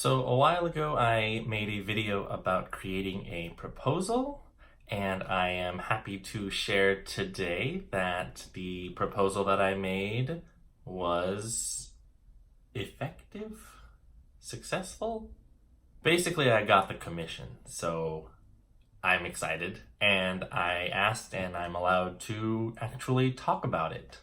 So a while ago, I made a video about creating a proposal, and I am happy to share today that the proposal that I made was effective, successful. Basically, I got the commission, so I'm excited, and I asked and I'm allowed to actually talk about it.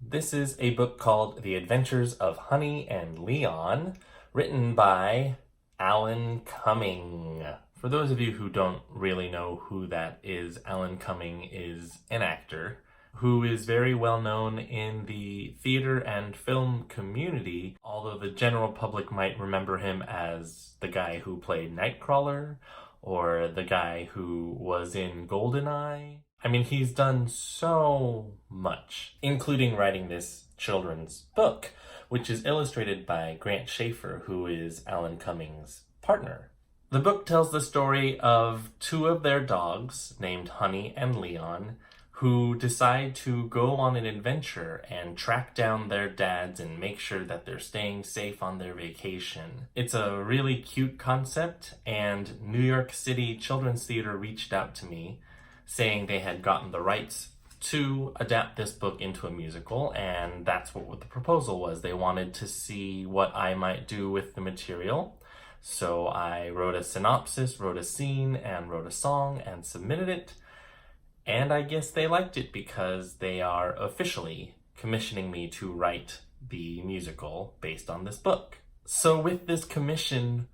This is a book called The Adventures of Honey and Leon, written by Alan Cumming. For those of you who don't really know who that is, Alan Cumming is an actor who is very well known in the theater and film community, although the general public might remember him as the guy who played Nightcrawler or the guy who was in Goldeneye. I mean, he's done so much, including writing this children's book, which is illustrated by Grant Schaefer, who is Alan Cumming's partner. The book tells the story of two of their dogs, named Honey and Leon, who decide to go on an adventure and track down their dads and make sure that they're staying safe on their vacation. It's a really cute concept, and New York City Children's Theater reached out to me saying they had gotten the rights to adapt this book into a musical, and that's what the proposal was. They wanted to see what I might do with the material. So I wrote a synopsis, wrote a scene, and wrote a song and submitted it. And I guess they liked it because they are officially commissioning me to write the musical based on this book. So with this commission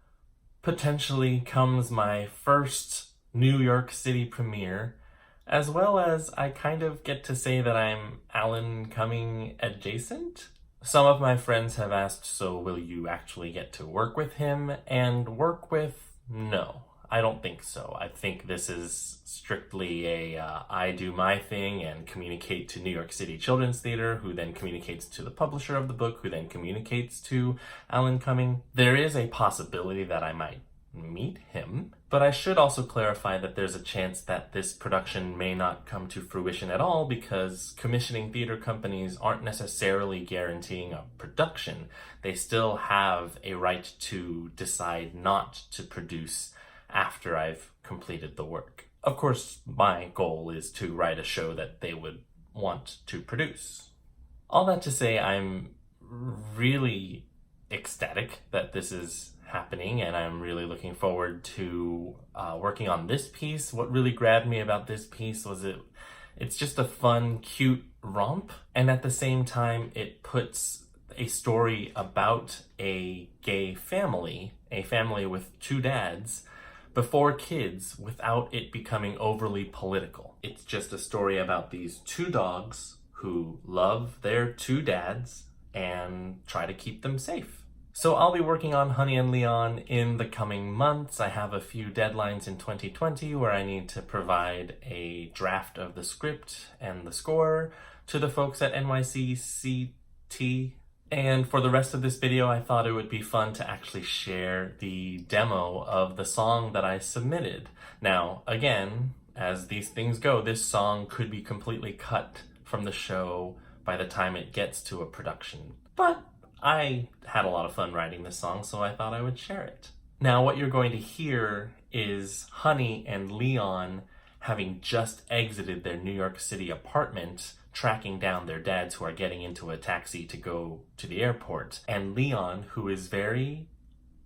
potentially comes my first New York City premiere, as well as I kind of get to say that I'm Alan Cumming adjacent. Some of my friends have asked, so will you actually get to work with him? And work with? No, I don't think so. I think this is strictly I do my thing and communicate to New York City Children's Theater, who then communicates to the publisher of the book, who then communicates to Alan Cumming. There is a possibility that I might meet him, but I should also clarify that there's a chance that this production may not come to fruition at all because commissioning theater companies aren't necessarily guaranteeing a production. They still have a right to decide not to produce after I've completed the work. Of course, my goal is to write a show that they would want to produce. All that to say, I'm really ecstatic that this is happening, and I'm really looking forward to working on this piece. What really grabbed me about this piece was it's just a fun, cute romp, and at the same time it puts a story about a gay family, a family with two dads, before kids, without it becoming overly political. It's just a story about these two dogs who love their two dads and try to keep them safe. So I'll be working on Honey and Leon in the coming months. I have a few deadlines in 2020 where I need to provide a draft of the script and the score to the folks at NYCCT. And for the rest of this video, I thought it would be fun to actually share the demo of the song that I submitted. Now, again, as these things go, this song could be completely cut from the show by the time it gets to a production. But I had a lot of fun writing this song, so I thought I would share it. Now, what you're going to hear is Honey and Leon having just exited their New York City apartment, tracking down their dads who are getting into a taxi to go to the airport. And Leon, who is very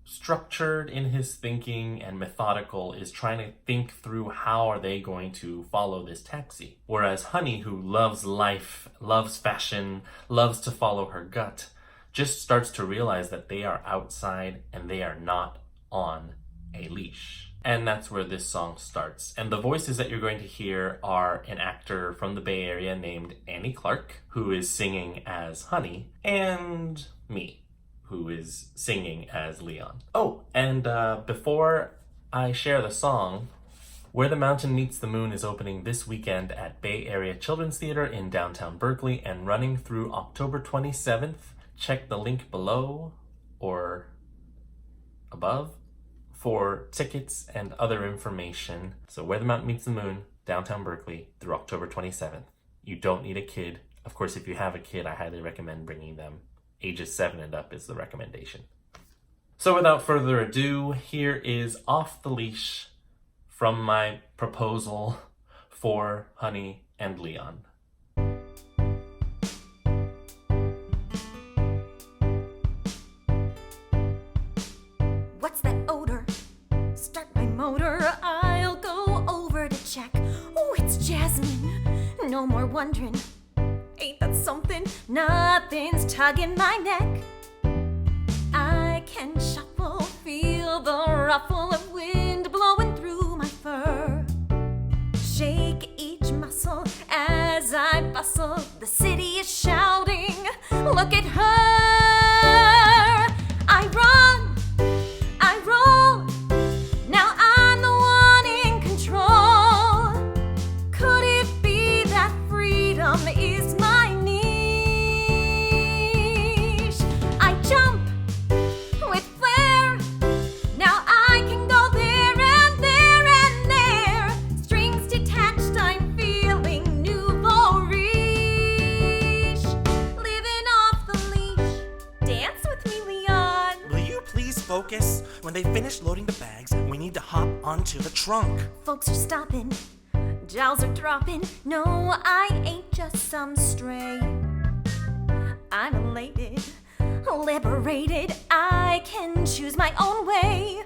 structured in his thinking and methodical, is trying to think through how are they going to follow this taxi. Whereas Honey, who loves life, loves fashion, loves to follow her gut, just starts to realize that they are outside and they are not on a leash. And that's where this song starts. And the voices that you're going to hear are an actor from the Bay Area named Annie Clark, who is singing as Honey, and me, who is singing as Leon. Oh, and before I share the song, Where the Mountain Meets the Moon is opening this weekend at Bay Area Children's Theater in downtown Berkeley and running through October 27th. Check the link below or above for tickets and other information. So Where the Mountain Meets the Moon, downtown Berkeley, through October 27th. You don't need a kid. Of course, if you have a kid, I highly recommend bringing them. ages 7 and up is the recommendation. So without further ado, here is Off the Leash from my proposal for Honey and Leon. What's that odor? Start my motor, I'll go over to check. Oh, it's jasmine. No more wondering. Ain't that something? Nothing's tugging my neck. I can shuffle, feel the ruffle of wind blowing through my fur. Shake each muscle as I bustle. The city is shouting, look at her. I run, I roll. Now I'm the one in control. Could it be that freedom is my niche? I jump with flair. Now I can go there and there and there. Strings detached, I'm feeling nouveau riche. Living off the leash. Dance with me, Leon. Will you please focus? When they finish loading the bags, we need to hop onto the trunk. Folks are stopping, jowls are dropping. No, I ain't just some stray. I'm elated, liberated. I can choose my own way.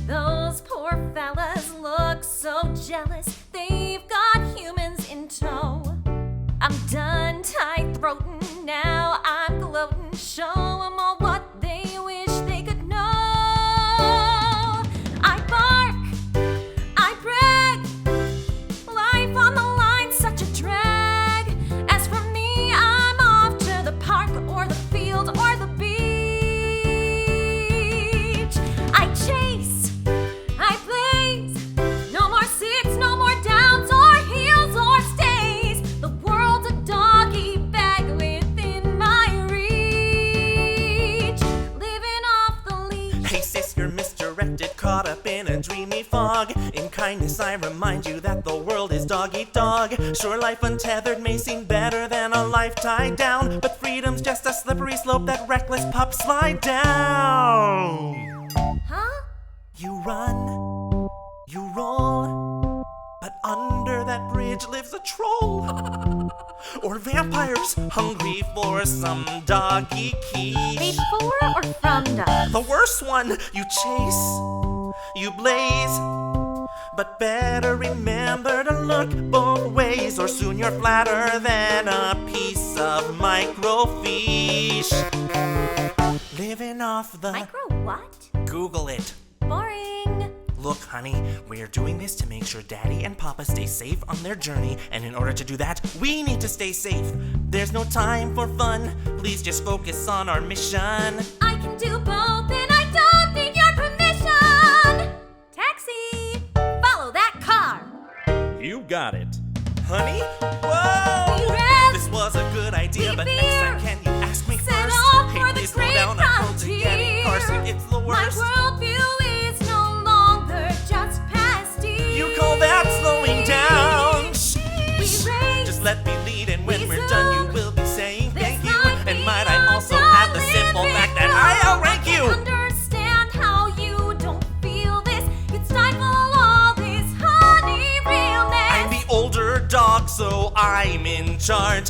Those poor fellas look so jealous. They've got humans in tow. I'm done tight-throating, now I'm gloating. Show 'em all what they wish they could know. I bark, I brag. Life on the line, such a drag. As for me, I'm off to the park or the field or the beach. I chase, I blaze. No more sits, no more downs or heels or stays. The world's a doggy bag within my reach. Living off the leash. Hey sis, you're misdirected, caught up in a dreamy fog. In kindness I remind you that the world is dog eat dog. Sure, life untethered may seem better than a life tied down, but freedom's just a slippery slope that reckless pups slide down. Huh? You run, you roll, but under that bridge lives a troll. Or vampires hungry for some doggy quiche. Before or from dusk? The worst one, you chase, you blaze, but better remember to look both ways, or soon you're flatter than a piece of microfiche. Living off the... Micro what? Google it. Boring. Look, honey, we're doing this to make sure Daddy and Papa stay safe on their journey, and in order to do that, we need to stay safe. There's no time for fun. Please just focus on our mission. I can do both and I don't need your permission. Taxi! Follow that car. You got it. Honey? Whoa! We rev. This was a good idea, We but veer. next time can you ask me Set first? off Hey, for the please slow great down. I'm prone to getting car frontier. sick. It's the My worst. worldview is no longer just pasty. You call that slowing down? Shh. We race. Just let me lead, and when We we're done, zoom. you will be saying thank This you. might And be might I also a add the simple living fact that I outrank I you? understand how you don't feel this. You'd stifle all this honey realness. I'm the older dog, so I'm in charge.